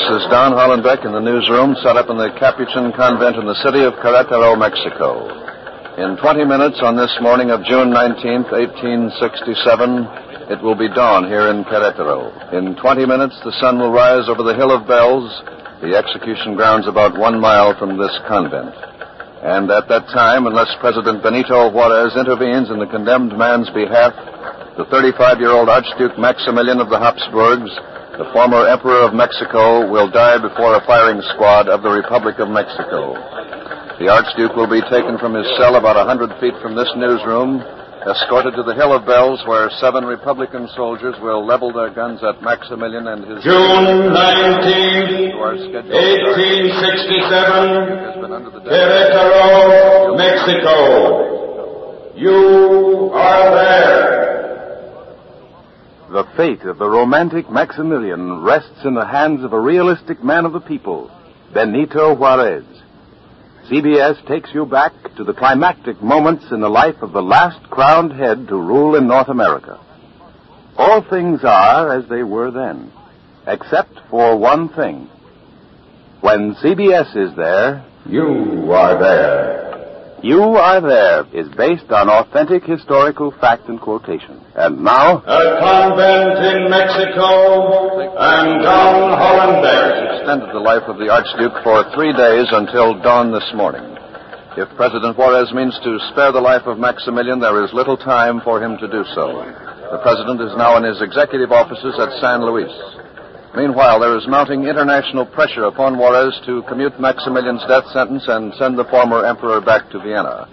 is Don Hollenbeck in the newsroom set up in the Capuchin convent in the city of Querétaro, Mexico. In 20 minutes on this morning of June 19th, 1867, it will be dawn here in Querétaro. In 20 minutes, the sun will rise over the Hill of Bells, the execution grounds about 1 mile from this convent. And at that time, unless President Benito Juarez intervenes in the condemned man's behalf, the 35-year-old Archduke Maximilian of the Habsburgs, the former Emperor of Mexico, will die before a firing squad of the Republic of Mexico. The Archduke will be taken from his cell about 100 feet from this newsroom, escorted to the Hill of Bells, where 7 Republican soldiers will level their guns at Maximilian and his... June 19, 1867, Querétaro, Mexico. You are there. The fate of the romantic Maximilian rests in the hands of a realistic man of the people, Benito Juarez. CBS takes you back to the climactic moments in the life of the last crowned head to rule in North America. All things are as they were then, except for one thing. When CBS is there, you are there. You Are There is based on authentic historical fact and quotation. And now... A convent in Mexico and Don Hollenbeck extended the life of the Archduke for 3 days until dawn this morning. If President Juarez means to spare the life of Maximilian, there is little time for him to do so. The President is now in his executive offices at San Luis. Meanwhile, there is mounting international pressure upon Juarez to commute Maximilian's death sentence and send the former emperor back to Vienna.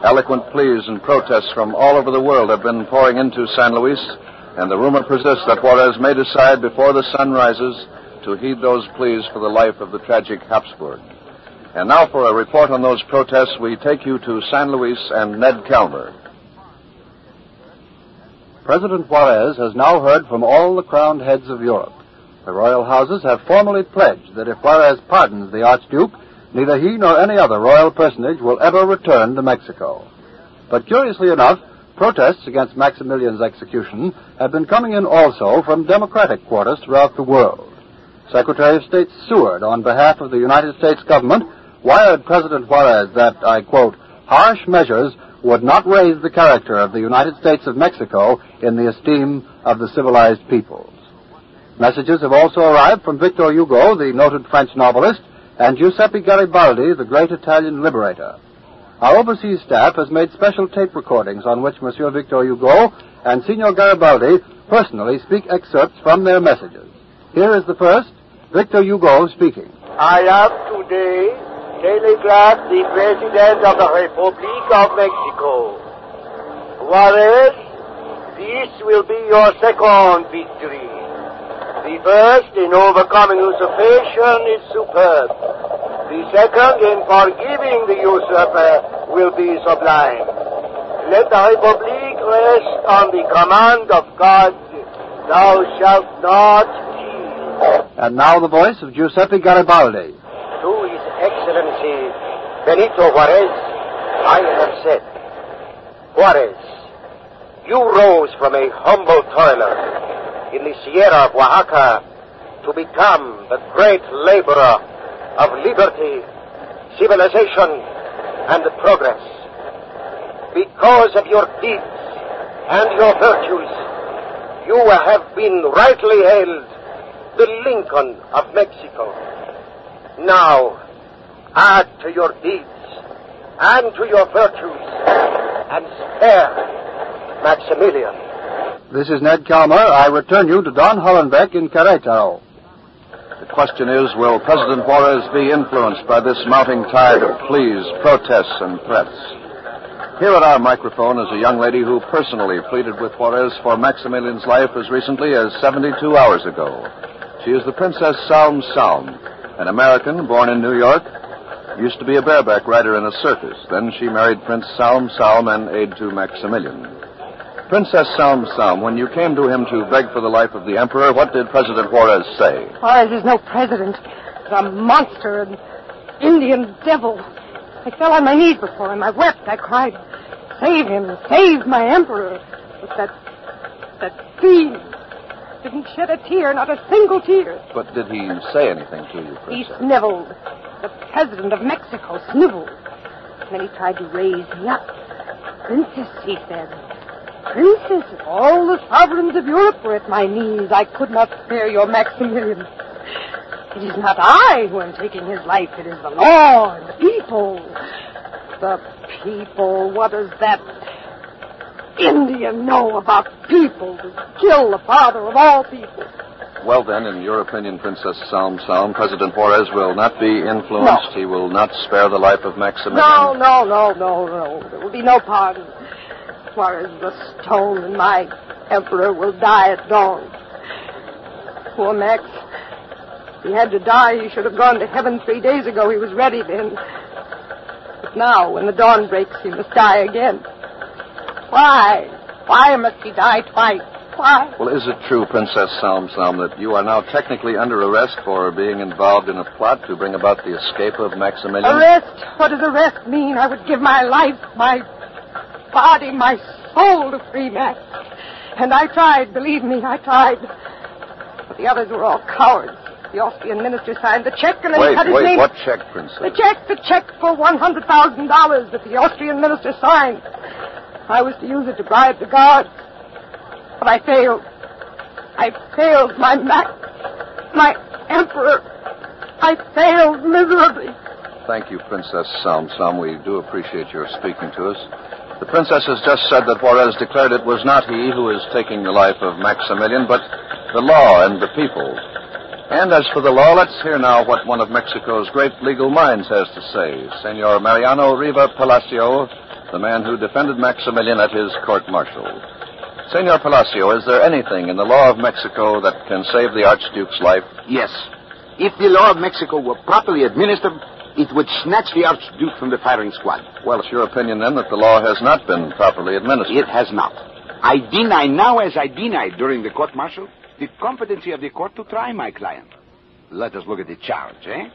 Eloquent pleas and protests from all over the world have been pouring into San Luis, and the rumor persists that Juarez may decide before the sun rises to heed those pleas for the life of the tragic Habsburg. And now for a report on those protests, we take you to San Luis and Ned Calmer. President Juarez has now heard from all the crowned heads of Europe. The royal houses have formally pledged that if Juarez pardons the Archduke, neither he nor any other royal personage will ever return to Mexico. But curiously enough, protests against Maximilian's execution have been coming in also from democratic quarters throughout the world. Secretary of State Seward, on behalf of the United States government, wired President Juarez that, I quote, harsh measures would not raise the character of the United States of Mexico in the esteem of the civilized peoples. Messages have also arrived from Victor Hugo, the noted French novelist, and Giuseppe Garibaldi, the great Italian liberator. Our overseas staff has made special tape recordings on which Monsieur Victor Hugo and Signor Garibaldi personally speak excerpts from their messages. Here is the first, Victor Hugo speaking. I have today telegraphed the President of the Republic of Mexico. Juarez, this will be your second victory. The first in overcoming usurpation is superb. The second in forgiving the usurper will be sublime. Let the Republic rest on the command of God. Thou shalt not kill. And now the voice of Giuseppe Garibaldi. To His Excellency Benito Juarez, I have said, Juarez, you rose from a humble toiler in the Sierra of Oaxaca to become the great laborer of liberty, civilization, and progress. Because of your deeds and your virtues, you have been rightly hailed the Lincoln of Mexico. Now, add to your deeds and to your virtues and spare Maximilian. This is Ned Calmer. I return you to Don Hollenbeck in Querétaro. The question is, will President Juarez be influenced by this mounting tide of pleas, protests, and threats? Here at our microphone is a young lady who personally pleaded with Juarez for Maximilian's life as recently as 72 hours ago. She is the Princess Salm Salm, an American born in New York, used to be a bareback rider in a circus. Then she married Prince Salm Salm, an aide to Maximilian. Princess Salm Salm, when you came to him to beg for the life of the emperor, what did President Juarez say? Juarez is no president. He's a monster, an Indian devil. I fell on my knees before him. I wept. I cried, save him, save my emperor. But that fiend, didn't shed a tear, not a single tear. But did he say anything to you, He Princess? sniveled. The president of Mexico sniveled. Then he tried to raise me up. Princess, he said. Princess, if all the sovereigns of Europe were at my knees, I could not spare your Maximilian. It is not I who am taking his life. It is the law and the people. The people. What does that Indian know about people to kill the father of all people? Well, then, in your opinion, Princess Salm, President Juarez will not be influenced. No. He will not spare the life of Maximilian. No. There will be no pardon. Juarez the stone and my emperor will die at dawn. Poor Max. If he had to die, he should have gone to heaven 3 days ago. He was ready then. But now, when the dawn breaks, he must die again. Why? Why must he die twice? Why? Well, is it true, Princess Salm, that you are now technically under arrest for being involved in a plot to bring about the escape of Maximilian? Arrest? What does arrest mean? I would give my life, my body, my soul to free Max. And I tried, believe me, I tried. But the others were all cowards. The Austrian minister signed the check and then he cut his name. What check, Princess? The check for $100,000 that the Austrian minister signed. I was to use it to bribe the guards. But I failed. I failed my Max, my emperor. I failed miserably. Thank you, Princess Salm. We do appreciate your speaking to us. The princess has just said that Juarez declared it was not he who is taking the life of Maximilian, but the law and the people. And as for the law, let's hear now what one of Mexico's great legal minds has to say. Senor Mariano Riva Palacio, the man who defended Maximilian at his court-martial. Senor Palacio, is there anything in the law of Mexico that can save the Archduke's life? Yes. If the law of Mexico were properly administered, it would snatch the Archduke from the firing squad. Well, it's your opinion, then, that the law has not been properly administered. It has not. I deny now, as I denied during the court-martial, the competency of the court to try my client. Let us look at the charge, eh?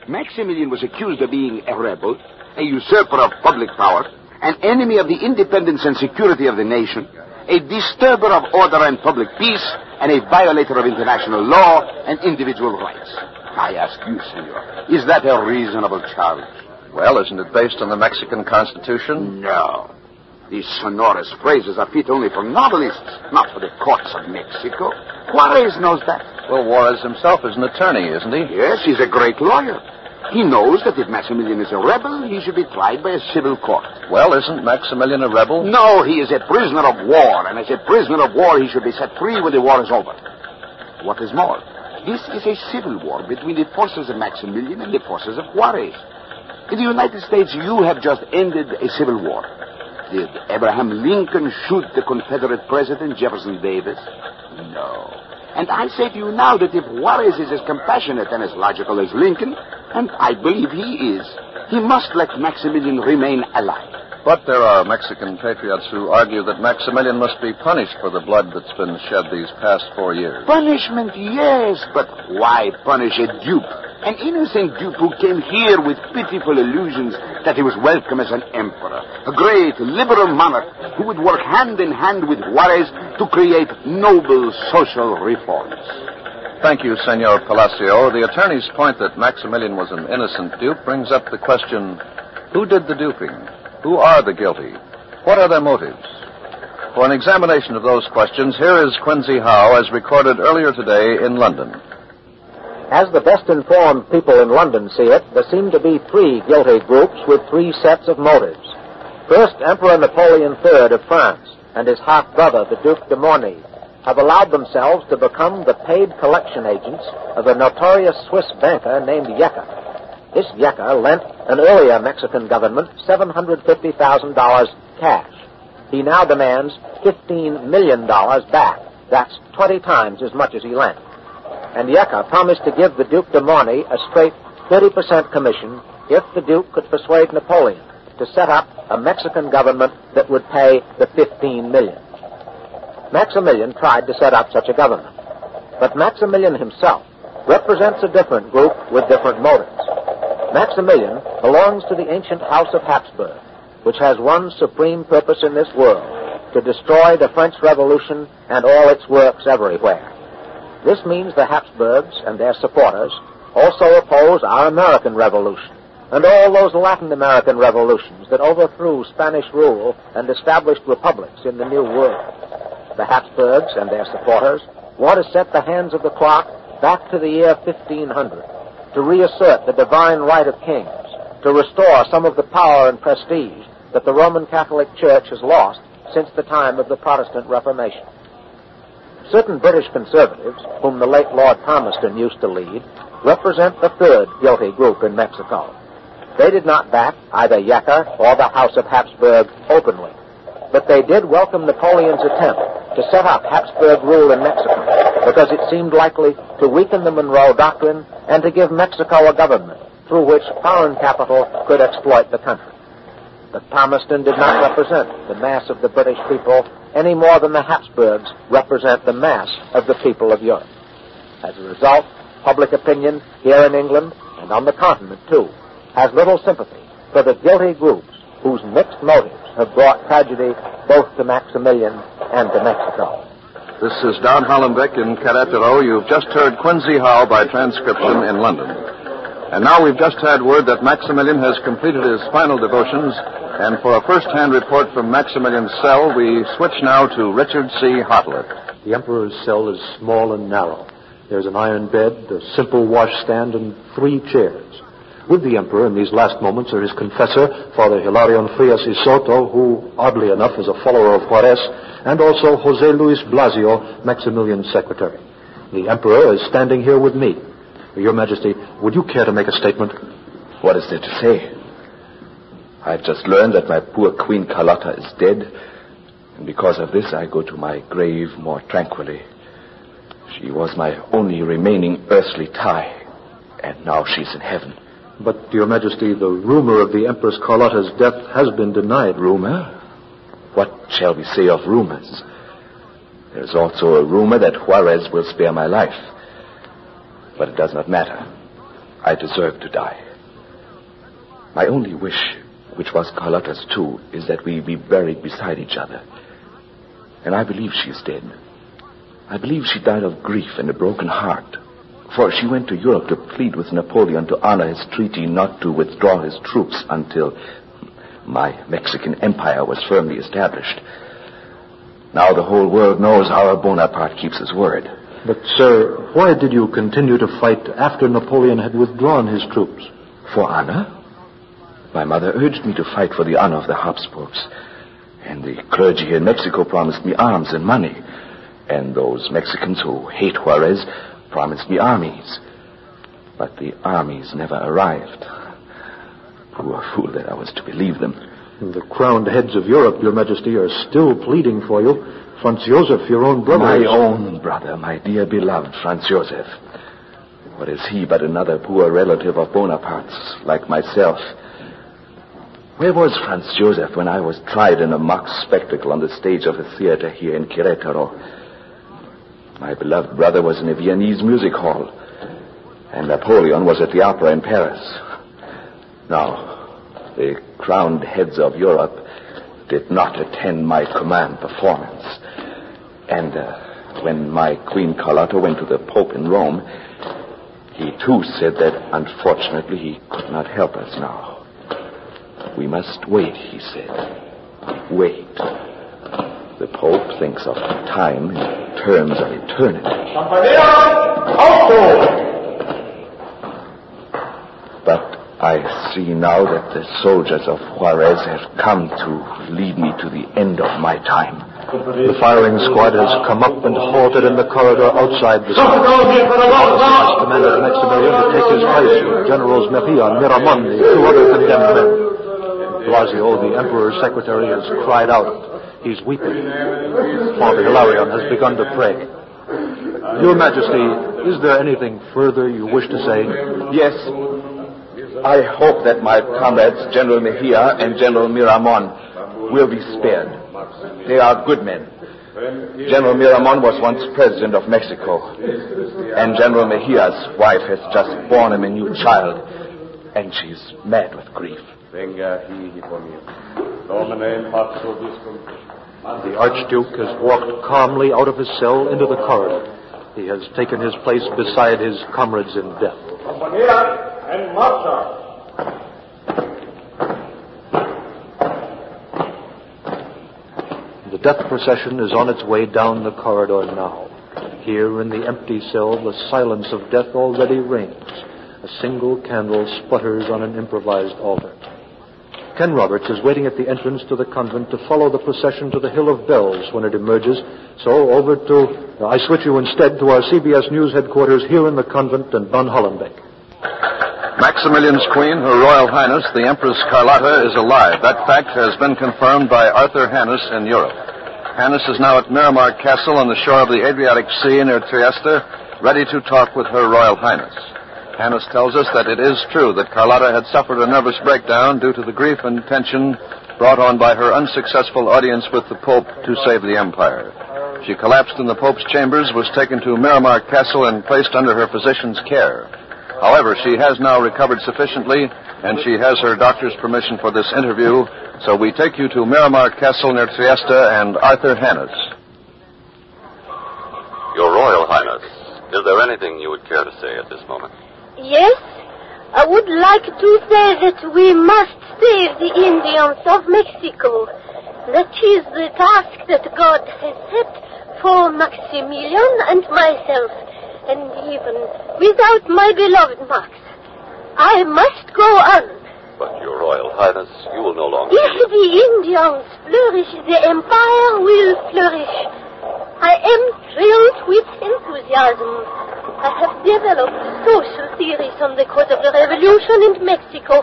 Maximilian was accused of being a rebel, a usurper of public power, an enemy of the independence and security of the nation, a disturber of order and public peace, and a violator of international law and individual rights. I ask you, senor, is that a reasonable charge? Well, isn't it based on the Mexican Constitution? No. These sonorous phrases are fit only for novelists, not for the courts of Mexico. Juarez knows that. Well, Juarez himself is an attorney, isn't he? Yes, he's a great lawyer. He knows that if Maximilian is a rebel, he should be tried by a civil court. Well, isn't Maximilian a rebel? No, he is a prisoner of war, and as a prisoner of war, he should be set free when the war is over. What is more, this is a civil war between the forces of Maximilian and the forces of Juarez. In the United States, you have just ended a civil war. Did Abraham Lincoln shoot the Confederate President, Jefferson Davis? No. And I say to you now that if Juarez is as compassionate and as logical as Lincoln, and I believe he is, he must let Maximilian remain alive. But there are Mexican patriots who argue that Maximilian must be punished for the blood that's been shed these past 4 years. Punishment, yes, but why punish a dupe? An innocent dupe who came here with pitiful illusions that he was welcome as an emperor, a great liberal monarch who would work hand in hand with Juarez to create noble social reforms. Thank you, Senor Palacio. The attorney's point that Maximilian was an innocent dupe brings up the question, who did the duping? Who are the guilty? What are their motives? For an examination of those questions, here is Quincy Howe as recorded earlier today in London. As the best-informed people in London see it, there seem to be 3 guilty groups with 3 sets of motives. First, Emperor Napoleon III of France and his half-brother, the Duc de Morny, have allowed themselves to become the paid collection agents of a notorious Swiss banker named Yecker. This Yecker lent an earlier Mexican government $750,000 cash. He now demands $15 million back. That's 20 times as much as he lent. And Yecker promised to give the Duc de Morny a straight 30% commission if the Duke could persuade Napoleon to set up a Mexican government that would pay the $15 million. Maximilian tried to set up such a government. But Maximilian himself represents a different group with different motives. Maximilian belongs to the ancient House of Habsburg, which has one supreme purpose in this world, to destroy the French Revolution and all its works everywhere. This means the Habsburgs and their supporters also oppose our American Revolution and all those Latin American revolutions that overthrew Spanish rule and established republics in the New World. The Habsburgs and their supporters want to set the hands of the clock back to the year 1500, to reassert the divine right of kings, to restore some of the power and prestige that the Roman Catholic Church has lost since the time of the Protestant Reformation. Certain British conservatives, whom the late Lord Palmerston used to lead, represent the third guilty group in Mexico. They did not back either Jaca or the House of Habsburg openly, but they did welcome Napoleon's attempt to set up Habsburg rule in Mexico because it seemed likely to weaken the Monroe Doctrine and to give Mexico a government through which foreign capital could exploit the country. But Palmerston did not represent the mass of the British people any more than the Habsburgs represent the mass of the people of Europe. As a result, public opinion here in England and on the continent, too, has little sympathy for the guilty groups whose mixed motives have brought tragedy both to Maximilian and to Mexico. This is Don Hollenbeck in Querétaro. You've just heard Quincy Howe by transcription in London. And now we've just had word that Maximilian has completed his final devotions, and for a first-hand report from Maximilian's cell, we switch now to Richard C. Hartlett. The Emperor's cell is small and narrow. There's an iron bed, a simple washstand, and 3 chairs. With the Emperor in these last moments are his confessor, Father Hilarion Frias y Soto, who, oddly enough, is a follower of Juarez, and also Jose Luis Blasio, Maximilian's secretary. The Emperor is standing here with me. Your Majesty, would you care to make a statement? What is there to say? I've just learned that my poor Queen Carlotta is dead, and because of this I go to my grave more tranquilly. She was my only remaining earthly tie, and now she's in heaven. But, Your Majesty, the rumor of the Empress Carlotta's death has been denied. Rumor? What shall we say of rumors? There's also a rumor that Juarez will spare my life. But it does not matter. I deserve to die. My only wish, which was Carlotta's too, is that we be buried beside each other. And I believe she is dead. I believe she died of grief and a broken heart. For she went to Europe to plead with Napoleon to honor his treaty not to withdraw his troops until my Mexican empire was firmly established. Now the whole world knows how Bonaparte keeps his word. But, sir, why did you continue to fight after Napoleon had withdrawn his troops? For honor? My mother urged me to fight for the honor of the Habsburgs. And the clergy here in Mexico promised me arms and money. And those Mexicans who hate Juarez promised me armies. But the armies never arrived. Poor fool that I was to believe them. The crowned heads of Europe, Your Majesty, are still pleading for you. Franz Joseph, your own brother. My own brother, my dear beloved Franz Joseph. What is he but another poor relative of Bonaparte's, like myself? Where was Franz Joseph when I was tried in a mock spectacle on the stage of a theater here in Querétaro? My beloved brother was in a Viennese music hall, and Napoleon was at the opera in Paris. Now, the crowned heads of Europe did not attend my command performance. And when my Queen Carlotta went to the Pope in Rome, he too said that unfortunately he could not help us now. We must wait, he said. Wait. The Pope thinks of time in terms of eternity. But I see now that the soldiers of Juarez have come to lead me to the end of my time. The firing squad has come up and halted in the corridor outside the cell. Has commanded Maximilian to take his place with Generals Mejia, Miramon, the 2 other condemned men. Blasio, the Emperor's secretary, has cried out. He's weeping. Father Hilarion has begun to pray. Your Majesty, is there anything further you wish to say? Yes. I hope that my comrades, General Mejia and General Miramon, will be spared. They are good men. General Miramon was once president of Mexico, and General Mejia's wife has just born him a new child, and she's mad with grief. The Archduke has walked calmly out of his cell into the corridor. He has taken his place beside his comrades in death. Compañía en marcha. The death procession is on its way down the corridor now. Here in the empty cell, the silence of death already reigns. A single candle sputters on an improvised altar. Ken Roberts is waiting at the entrance to the convent to follow the procession to the Hill of Bells when it emerges. So I switch you instead to our CBS News headquarters here in the convent in Von Hollenbeck. Maximilian's queen, Her Royal Highness, the Empress Carlotta, is alive. That fact has been confirmed by Arthur Hannes in Europe. Hannes is now at Miramar Castle on the shore of the Adriatic Sea near Trieste, ready to talk with Her Royal Highness. Hannes tells us that it is true that Carlotta had suffered a nervous breakdown due to the grief and tension brought on by her unsuccessful audience with the Pope to save the Empire. She collapsed in the Pope's chambers, was taken to Miramar Castle, and placed under her physician's care. However, she has now recovered sufficiently, and she has her doctor's permission for this interview, so we take you to Miramar Castle near Trieste and Arthur Hannes. Your Royal Highness, is there anything you would care to say at this moment? Yes, I would like to say that we must save the Indians of Mexico. That is the task that God has set for Maximilian and myself, and even without my beloved Max. I must go on. But, Your Royal Highness, you will no longer... If the Indians flourish, the Empire will flourish. I am thrilled with enthusiasm. I have developed social theories on the cause of the revolution in Mexico.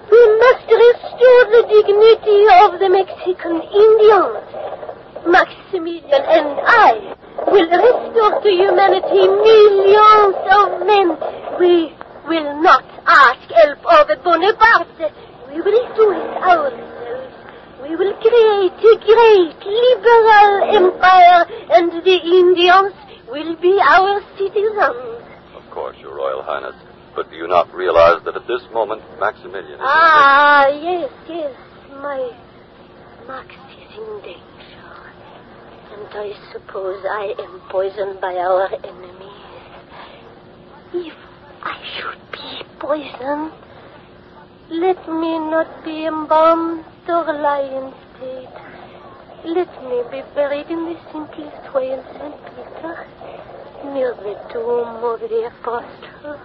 We must restore the dignity of the Mexican Indians. Maximilian and I will restore to humanity millions of men. We will not ask help of Bonaparte. We will do it ourselves. We will create a great liberal empire, and the Indians will be our citizens. Of course, Your Royal Highness. But do you not realize that at this moment, Maximilian is yes. My Max is in danger. And I suppose I am poisoned by our enemies. If I should be poisoned, let me not be embalmed or lie in state. Let me be buried in the simplest way in St. Peter, near the tomb of the apostle.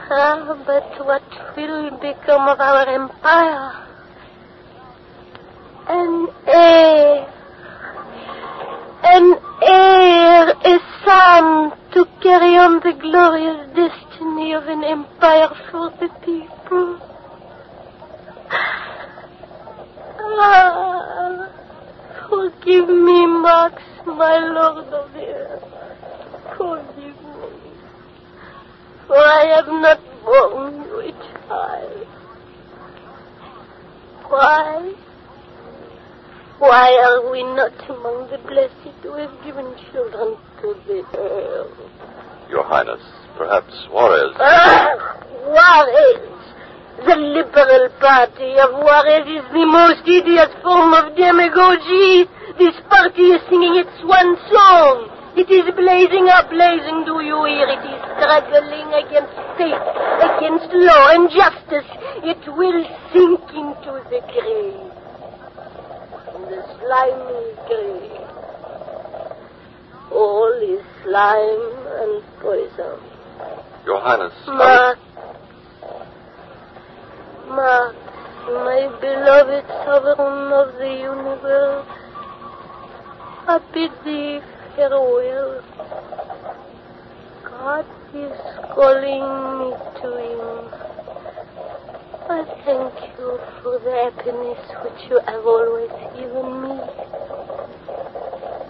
But what will become of our empire? An heir, a son to carry on the glorious destiny of an empire for the people. Forgive me, Max, my lord of the earth. Forgive me. For I have not borne you a child. Why? Why are we not among the blessed who have given children to the earth? Your Highness, perhaps Juarez... Juarez! The Liberal Party of Juarez is the most idiot form of demagogy. This party is singing its swan song. It is blazing up, blazing, do you hear? It is struggling against fate, against law and justice. It will sink into the grave. The slimy grave. All is slime and poison. Your Highness... Max, my beloved sovereign of the universe, I bid thee farewell. God is calling me to him. I thank you for the happiness which you have always given me.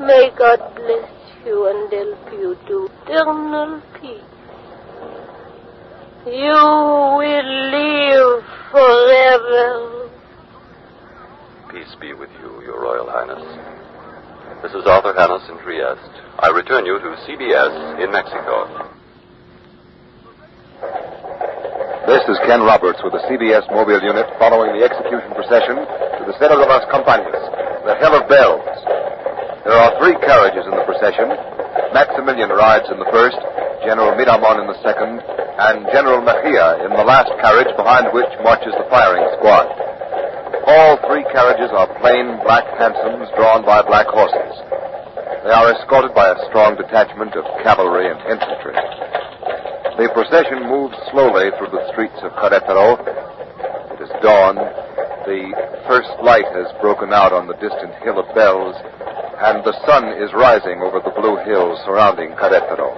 May God bless you and help you to eternal peace. You will live forever. Peace be with you, Your Royal Highness. This is Arthur Hannes in Trieste. I return you to CBS in Mexico. This is Ken Roberts with the CBS Mobile Unit following the execution procession to the Cerro de las Campañas, the Hill of Bells. There are 3 carriages in the procession. Maximilian rides in the first, General Miramon in the second, and General Mejia in the last carriage behind which marches the firing squad. All three carriages are plain black hansoms drawn by black horses. They are escorted by a strong detachment of cavalry and infantry. The procession moves slowly through the streets of Querétaro. It is dawn. The first light has broken out on the distant hill of bells, and the sun is rising over the blue hills surrounding Querétaro.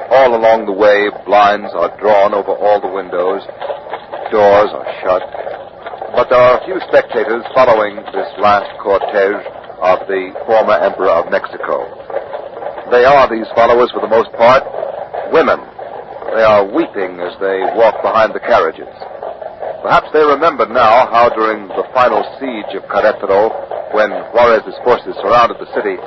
All along the way, blinds are drawn over all the windows. Doors are shut. But there are a few spectators following this last cortege of the former Emperor of Mexico. They are, these followers, for the most part, women. They are weeping as they walk behind the carriages. Perhaps they remember now how during the final siege of Querétaro, when Juarez's forces surrounded the city,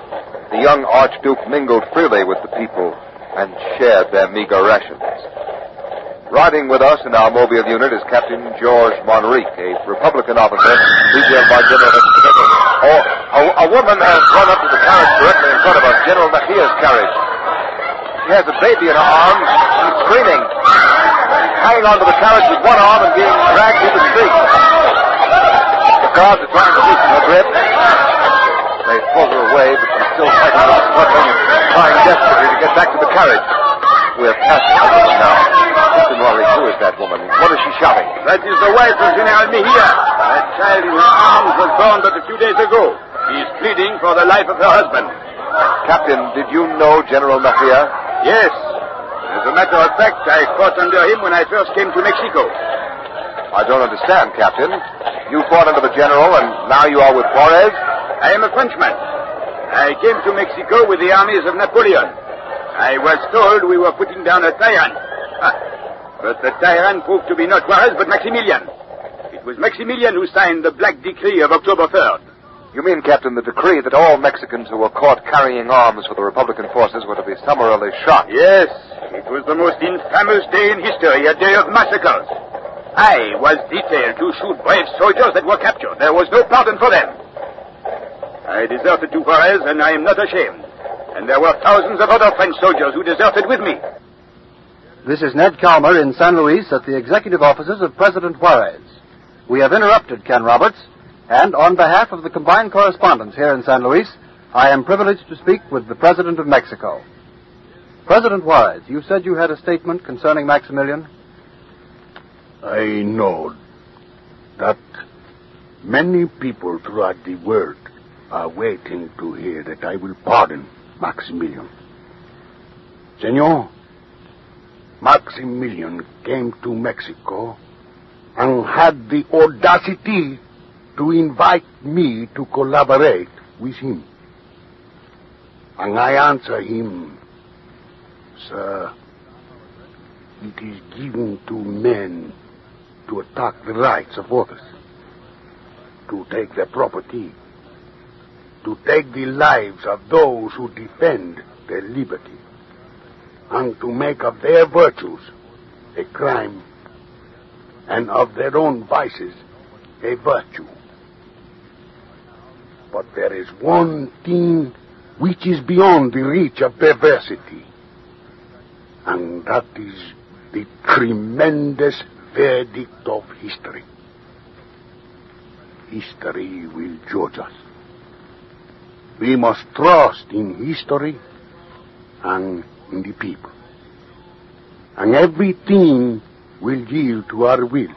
the young Archduke mingled freely with the people and shared their meager rations. Riding with us in our mobile unit is Captain George Monrique, a Republican officer detailed by General Mejia. A woman has run up to the carriage directly in front of us, General Mejia's carriage. She has a baby in her arms. She's screaming, hanging onto the carriage with one arm and being dragged through the street. The guards are trying to loosen her grip. They pull her away, but she's still fighting with the struggling and trying desperately to get back to the carriage. We're past the woman now. Mr. Monrique, who is that woman? What is she shouting? That is the wife of General Mejia. That child in her arms was born but a few days ago. She is pleading for the life of her husband. Captain, did you know General Mejia? Yes. As a matter of fact, I fought under him when I first came to Mexico. I don't understand, Captain. You fought under the general, and now you are with Juarez? I am a Frenchman. I came to Mexico with the armies of Napoleon. I was told we were putting down a tyrant. But the tyrant proved to be not Juarez, but Maximilian. It was Maximilian who signed the Black Decree of October 3rd. You mean, Captain, the decree that all Mexicans who were caught carrying arms for the Republican forces were to be summarily shot? Yes, it was the most infamous day in history, a day of massacres. I was detailed to shoot brave soldiers that were captured. There was no pardon for them. I deserted to Juarez, and I am not ashamed. And there were thousands of other French soldiers who deserted with me. This is Ned Calmer in San Luis at the executive offices of President Juarez. We have interrupted Ken Roberts, and on behalf of the combined correspondents here in San Luis, I am privileged to speak with the President of Mexico. President Juarez, you said you had a statement concerning Maximilian? I know that many people throughout the world are waiting to hear that I will pardon Maximilian. Senor, Maximilian came to Mexico and had the audacity to invite me to collaborate with him. And I answer him, sir, it is given to men to attack the rights of others, to take their property, to take the lives of those who defend their liberty, and to make of their virtues a crime, and of their own vices a virtue. But there is one thing which is beyond the reach of perversity, and that is the tremendous verdict of history. History will judge us. We must trust in history and in the people. And everything will yield to our will,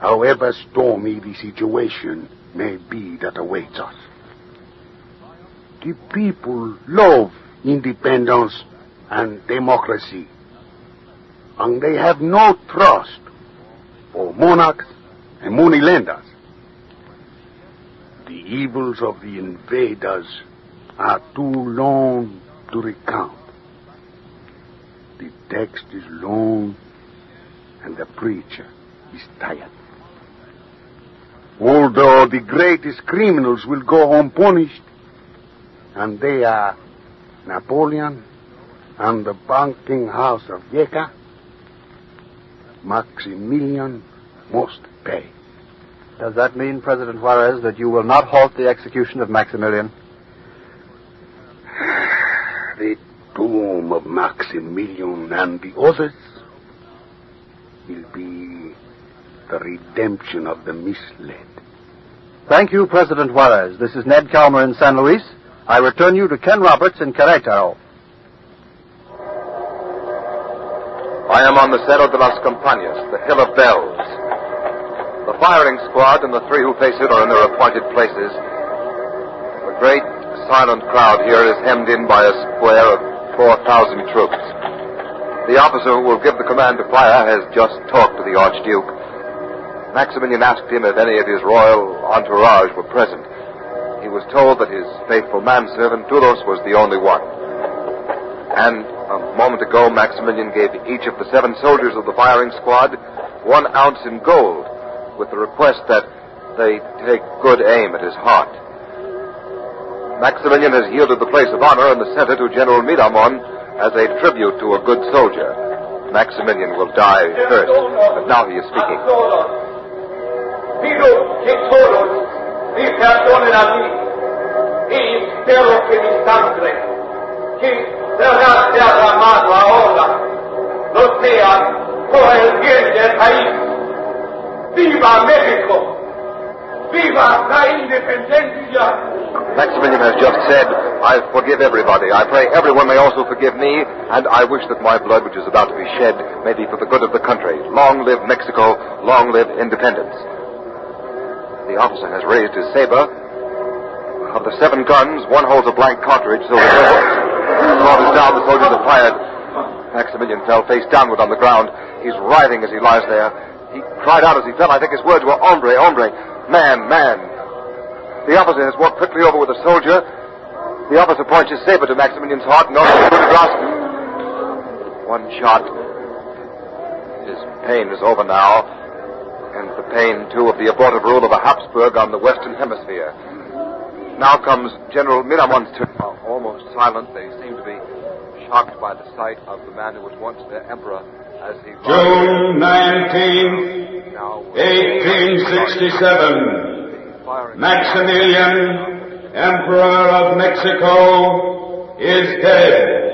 however stormy the situation may be that awaits us. The people love independence and democracy, and they have no trust for monarchs and moneylenders. The evils of the invaders are too long to recount. The text is long, and the preacher is tired. Although the greatest criminals will go unpunished, and they are Napoleon and the banking house of Yeca, Maximilian must pay. Does that mean, President Juarez, that you will not halt the execution of Maximilian? The tomb of Maximilian and the others will be the redemption of the misled. Thank you, President Juarez. This is Ned Calmer in San Luis. I return you to Ken Roberts in Querétaro. I am on the Cerro de las Campañas, the Hill of Bells. The firing squad and the three who face it are in their appointed places. The great, silent crowd here is hemmed in by a square of 4,000 troops. The officer who will give the command to fire has just talked to the Archduke. Maximilian asked him if any of his royal entourage were present. He was told that his faithful manservant, Duros, was the only one. And a moment ago, Maximilian gave each of the 7 soldiers of the firing squad 1 ounce in gold, with the request that they take good aim at his heart. Maximilian has yielded the place of honor in the center to General Miramon as a tribute to a good soldier. Maximilian will die first, but now he is speaking. Pido que todos me perdonen a mí y espero que mi sangre, que será derramado ahora, lo sea por el bien del país. ¡Viva México! ¡Viva la independencia! Maximilian has just said, I forgive everybody. I pray everyone may also forgive me, and I wish that my blood, which is about to be shed, may be for the good of the country. Long live Mexico, long live independence. The officer has raised his saber. Of the 7 guns, 1 holds a blank cartridge, so the sword is down, the soldiers have fired. Maximilian fell face downward on the ground. He's writhing as he lies there. He cried out as he fell. I think his words were, hombre, hombre, man, man. The officer has walked quickly over with a soldier. The officer points his saber to Maximilian's heart and orders him to grasp. 1 shot. His pain is over now, and the pain, too, of the abortive rule of a Habsburg on the Western Hemisphere. Now comes General Miramon's turn. Almost silent, they seem to be shocked by the sight of the man who was once their emperor as he... June 19, 1867. Maximilian, Emperor of Mexico, is dead.